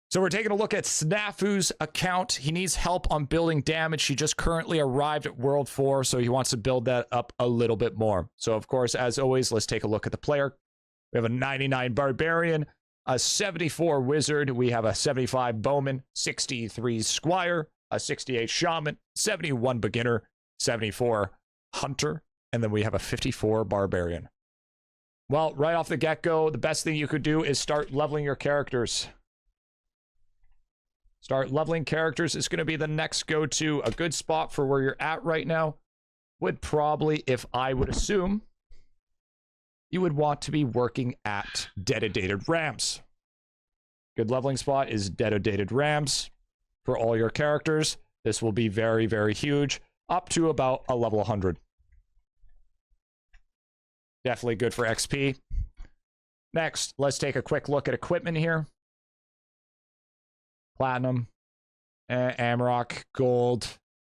So we're taking a look at Snafu's account. He needs help on building damage. He just currently arrived at World 4, so he wants to build that up a little bit more. So, of course, as always, let's take a look at the player. We have a 99 Barbarian, a 74 Wizard. We have a 75 Bowman, 63 Squire, a 68 Shaman, 71 Beginner, 74 Hunter, and then we have a 54 Barbarian. Well, right off the get-go, the best thing you could do is start leveling your characters. Start leveling characters is going to be the next go-to. A good spot for where you're at right now would probably, if I would assume, you would want to be working at dedicated Rams. Good leveling spot is dedicated Rams for all your characters. This will be very, very huge, up to about a level 100. Definitely good for XP. Next, let's take a quick look at equipment here. Platinum, Amrock, Gold,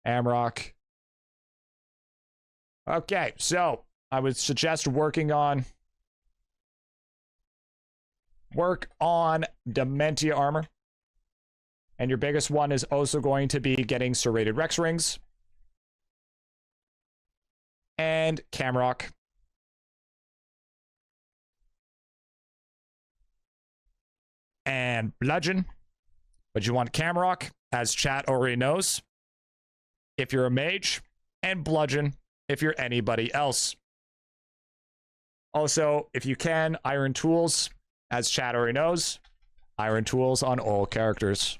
Amrock. Okay, so I would suggest work on Dementia armor. And your biggest one is also going to be getting serrated Rex rings. And Camrock. And Bludgeon. But you want Camrock, as chat already knows, if you're a mage, and Bludgeon if you're anybody else. Also, if you can, Iron Tools, as chat already knows, Iron Tools on all characters.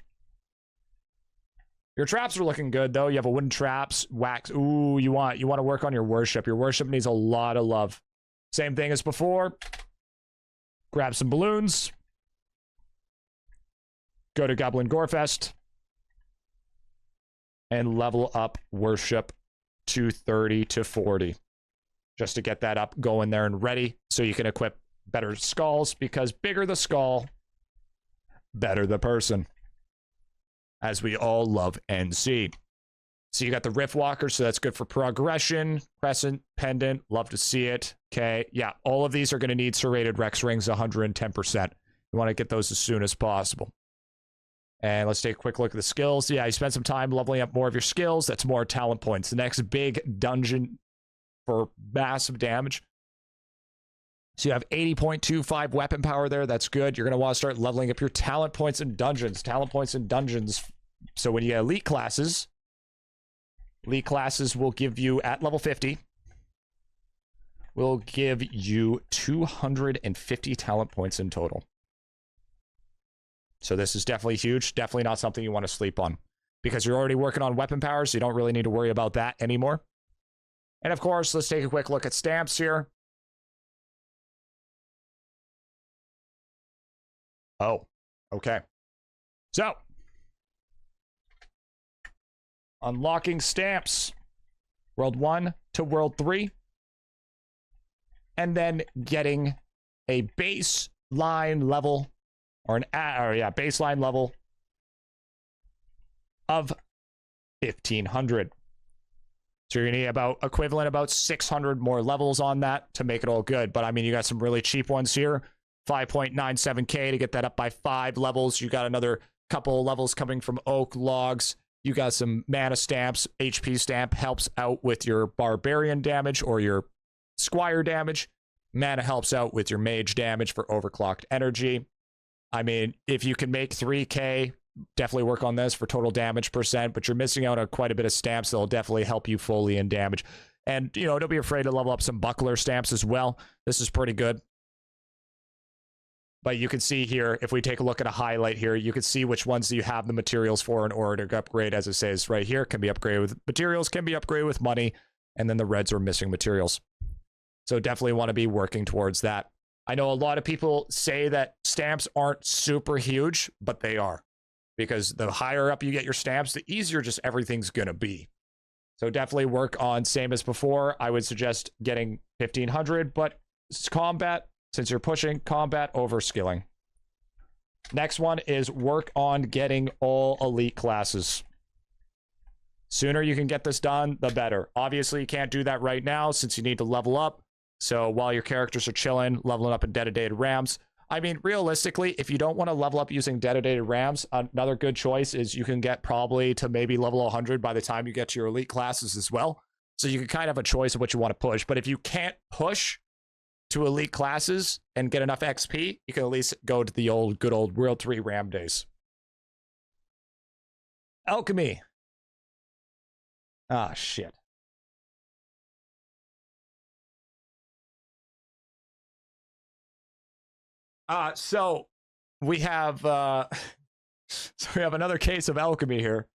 Your traps are looking good, though. You have a wooden traps, wax. Ooh, you want to work on your worship. Your worship needs a lot of love. Same thing as before. Grab some balloons. Go to Goblin Gorefest and level up worship to 30 to 40 just to get that up, going there and ready so you can equip better skulls, because bigger the skull, better the person, as we all love and see. So you got the Rift Walker, so that's good for progression. Crescent, Pendant, love to see it. Okay, yeah, all of these are going to need serrated Rex rings 110%. You want to get those as soon as possible. And let's take a quick look at the skills. Yeah, you spend some time leveling up more of your skills. That's more talent points. The next big dungeon for massive damage. So you have 80.25 weapon power there. That's good. You're going to want to start leveling up your talent points in dungeons. Talent points in dungeons. So when you get elite classes will give you, at level 50, will give you 250 talent points in total. So this is definitely huge. Definitely not something you want to sleep on, because you're already working on weapon power, so you don't really need to worry about that anymore. And of course, let's take a quick look at stamps here. Oh, okay. So, unlocking stamps. World 1 to World 3. And then getting a baseline level, baseline level of 1500. So you're gonna need about 600 more levels on that to make it all good. But I mean, you got some really cheap ones here. 5.97k to get that up by 5 levels. You got another couple of levels coming from oak logs. You got some mana stamps. HP stamp helps out with your barbarian damage or your squire damage. Mana helps out with your mage damage for overclocked energy. I mean, if you can make 3k, definitely work on this for total damage percent, but you're missing out on quite a bit of stamps that'll definitely help you fully in damage. And, you know, don't be afraid to level up some buckler stamps as well. This is pretty good. But you can see here, if we take a look at a highlight here, you can see which ones you have the materials for in order to upgrade, as it says right here. Can be upgraded with materials, can be upgraded with money, and then the reds are missing materials. So definitely want to be working towards that. I know a lot of people say that stamps aren't super huge, but they are. Because the higher up you get your stamps, the easier just everything's going to be. So definitely work on, same as before, I would suggest getting 1500, but it's combat, since you're pushing combat over skilling. Next one is work on getting all elite classes. Sooner you can get this done, the better. Obviously, you can't do that right now since you need to level up. So while your characters are chilling, leveling up in dedicated Rams, I mean, realistically, if you don't want to level up using detonated rams, another good choice is you can get probably to maybe level 100 by the time you get to your elite classes as well. So you can kind of have a choice of what you want to push. But if you can't push to elite classes and get enough XP, you can at least go to the good old World 3 Ram days. Alchemy. Ah, shit. So we have another case of alchemy here.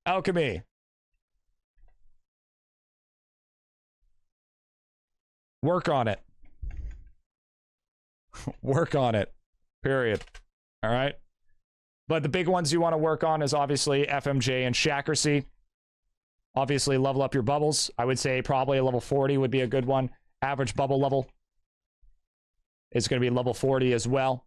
Alchemy. Work on it. Work on it. Period. All right. But the big ones you want to work on is obviously FMJ and Shakracy. Obviously, level up your bubbles. I would say probably a level 40 would be a good one. Average bubble level is going to be level 40 as well.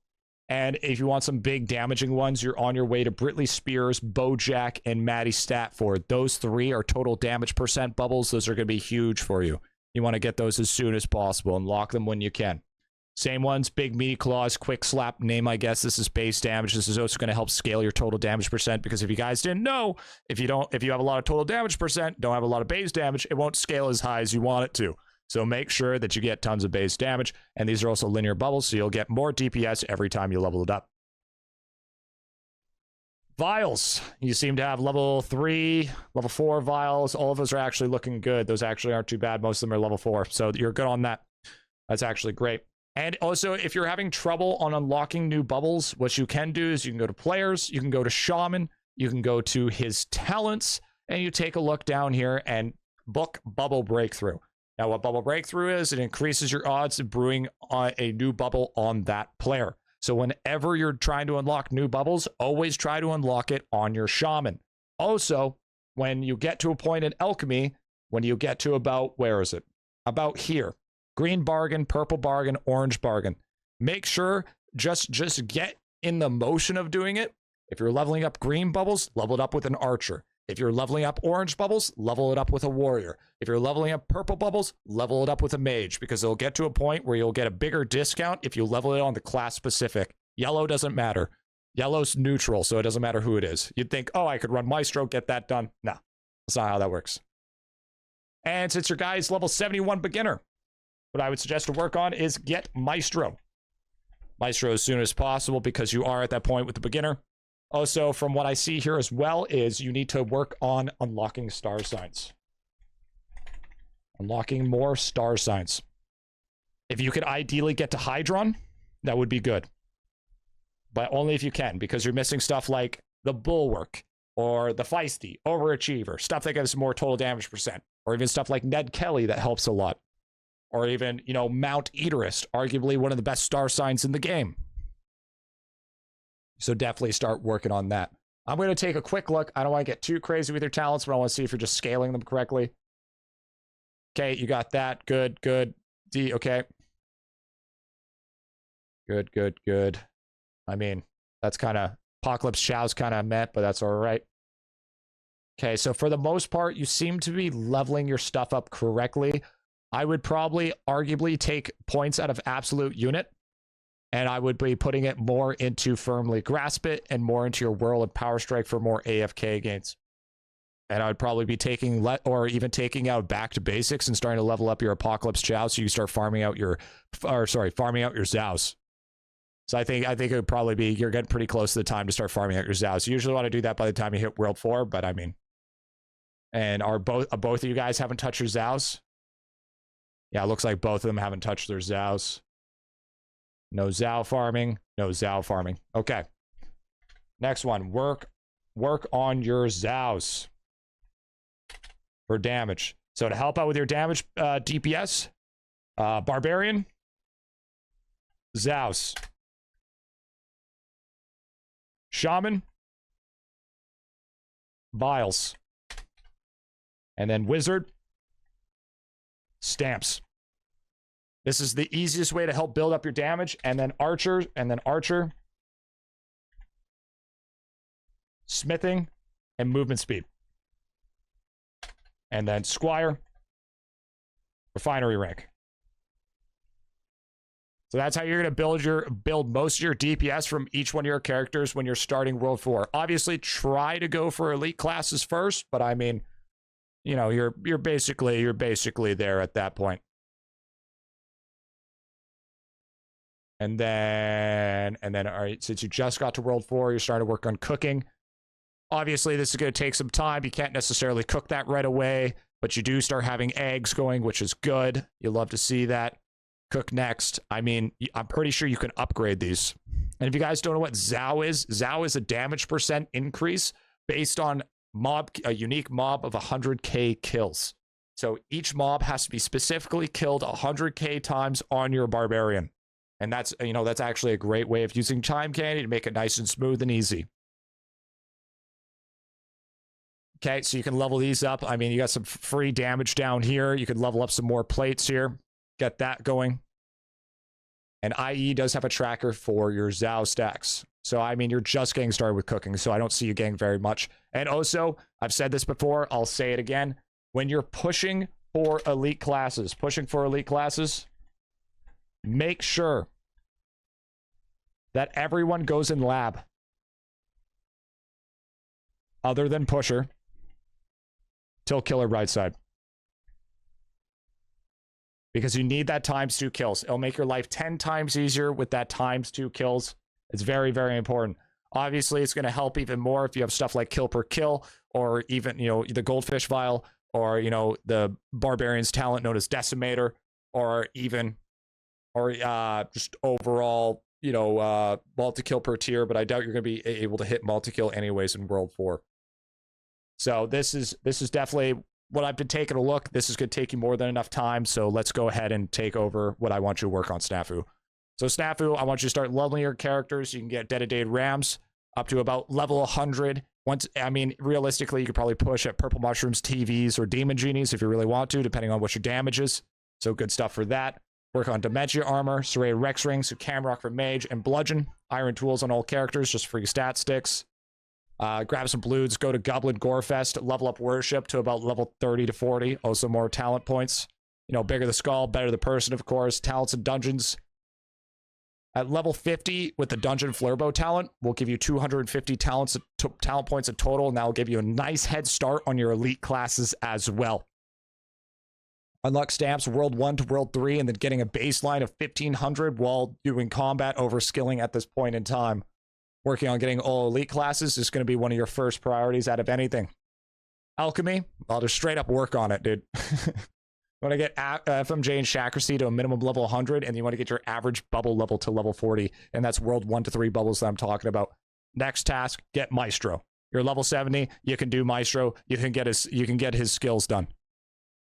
And if you want some big damaging ones, you're on your way to Britley Spears, Bojack, and Maddie Statford. Those 3 are total damage percent bubbles. Those are going to be huge for you. You want to get those as soon as possible and lock them when you can. Same ones, big meaty claws, quick slap name, I guess. This is base damage. This is also going to help scale your total damage percent, because if you guys didn't know, if you have a lot of total damage percent, don't have a lot of base damage, it won't scale as high as you want it to. So make sure that you get tons of base damage, and these are also linear bubbles, so you'll get more DPS every time you level it up. Vials. You seem to have level 3, level 4 vials. All of those are actually looking good. Those actually aren't too bad. Most of them are level 4, so you're good on that. That's actually great. And also, if you're having trouble on unlocking new bubbles, what you can do is you can go to players, you can go to Shaman, you can go to his talents, and you take a look down here and book Bubble Breakthrough. Now, what Bubble Breakthrough is, it increases your odds of brewing a new bubble on that player. So whenever you're trying to unlock new bubbles, always try to unlock it on your Shaman. Also, when you get to a point in Alchemy, when you get to about, where is it? About here. Green bargain, purple bargain, orange bargain. Make sure, just get in the motion of doing it. If you're leveling up green bubbles, level it up with an archer. If you're leveling up orange bubbles, level it up with a warrior. If you're leveling up purple bubbles, level it up with a mage, because it'll get to a point where you'll get a bigger discount if you level it on the class specific. Yellow doesn't matter. Yellow's neutral, so it doesn't matter who it is. You'd think, oh, I could run Maestro, get that done. No, that's not how that works. And since your guy's level 71 beginner, what I would suggest to work on is get Maestro. Maestro as soon as possible, because you are at that point with the beginner. Also, from what I see here as well, is you need to work on unlocking star signs. Unlocking more star signs. If you could ideally get to Hydron, that would be good. But only if you can, because you're missing stuff like the Bulwark, or the Feisty, Overachiever, stuff that gives more total damage percent, or even stuff like Ned Kelly that helps a lot. Or even, you know, Mount Eaterist, arguably one of the best star signs in the game. So definitely start working on that. I'm going to take a quick look. I don't want to get too crazy with your talents, but I want to see if you're just scaling them correctly. Okay, you got that. Good, good. D, okay. Good, good, good. I mean, that's kind of, Apocalypse Chow's kind of met, but that's all right. Okay, so for the most part, you seem to be leveling your stuff up correctly. I would probably arguably take points out of absolute unit, and I would be putting it more into Firmly Grasp It and more into your Whirl and Power Strike for more AFK gains. And I would probably be taking, or even taking out Back to Basics and starting to level up your Apocalypse Chow, so you start farming out your, farming out your Zows. So I think it would probably be, you're getting pretty close to the time to start farming out your Zows. You usually want to do that by the time you hit World 4, but I mean, and are both of you guys haven't touched your Zows? Yeah, it looks like both of them haven't touched their Zows. No Zow farming. No Zow farming. Okay. Next one. Work on your Zows for damage. So to help out with your damage DPS, Barbarian, Zows. Shaman, Vials. And then Wizard, Stamps. This is the easiest way to help build up your damage. And then Archer, Smithing, and movement speed. And then Squire, refinery rank. So that's how you're going to build most of your DPS from each one of your characters when you're starting World 4. Obviously, try to go for elite classes first, but I mean, you know, you're basically there at that point. And then all right, since you just got to World 4, you're starting to work on cooking. Obviously, this is going to take some time. You can't necessarily cook that right away, but you do start having eggs going, which is good. You love to see that. Cook next. I mean, I'm pretty sure you can upgrade these. And if you guys don't know what Zao is a damage percent increase based on a unique mob of 100k kills. So each mob has to be specifically killed 100k times on your barbarian. And that's, you know, that's actually a great way of using time candy to make it nice and smooth and easy. Okay, so you can level these up. I mean, you got some free damage down here. You could level up some more plates here. Get that going. And IE does have a tracker for your Zao stacks. So, I mean, you're just getting started with cooking, so I don't see you getting very much. And also, I've said this before, I'll say it again. When you're pushing for elite classes, make sure that everyone goes in lab. Other than pusher. Till killer right side. Because you need that ×2 kills. It'll make your life 10 times easier with that ×2 kills. It's very, very important. Obviously, it's going to help even more if you have stuff like kill per kill, or even, you know, the goldfish vial, or, you know, the barbarian's talent known as decimator, or even, or just overall, you know, multi-kill per tier, but I doubt you're going to be able to hit multi-kill anyways in World 4. So this is definitely what I've been taking a look. This is going to take you more than enough time, so let's go ahead and take over what I want you to work on, Snafu. So Snafu, I want you to start leveling your characters. You can get dedicated rams up to about level 100. Once, I mean, realistically, you could probably push at purple mushrooms, TVs, or demon genies if you really want to, depending on what your damage is. So good stuff for that. Work on dementia armor, serrated rex rings, camrock for mage, and bludgeon. Iron tools on all characters, just free stat sticks. Grab some bloods, go to Goblin Gorefest, level up worship to about level 30 to 40. Also more talent points. You know, bigger the skull, better the person, of course. Talents and dungeons. At level 50, with the Dungeon Flurbo talent, we'll give you 250 talent points in total, and that will give you a nice head start on your elite classes as well. Unlock stamps World 1 to World 3, and then getting a baseline of 1500 while doing combat over skilling at this point in time. Working on getting all elite classes is going to be one of your first priorities out of anything. Alchemy, I'll just straight up work on it, dude. You want to get FMJ and Shakracy to a minimum level 100, and you want to get your average bubble level to level 40, and that's World 1 to 3 bubbles that I'm talking about. Next task, get Maestro. You're level 70, you can do Maestro, you can get his skills done.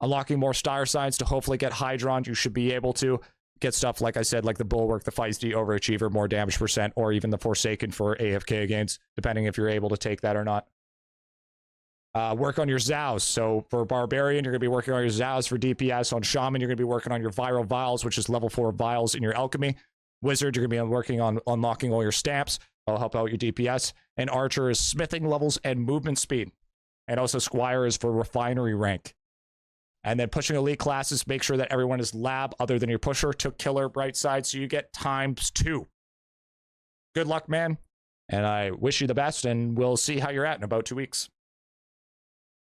Unlocking more star signs to hopefully get Hydron. You should be able to get stuff, like I said, like the Bulwark, the Feisty, Overachiever, more damage percent, or even the Forsaken for AFK gains, depending if you're able to take that or not. Work on your Zaos. So for Barbarian, you're going to be working on your Zaos. For DPS. On Shaman, you're going to be working on your Viral Vials, which is level 4 Vials in your Alchemy. Wizard, you're going to be working on unlocking all your stamps. That'll help out your DPS. And Archer is smithing levels and movement speed. And also Squire is for refinery rank. And then pushing elite classes, make sure that everyone is lab other than your pusher to killer bright side, so you get ×2. Good luck, man. And I wish you the best, and we'll see how you're at in about 2 weeks.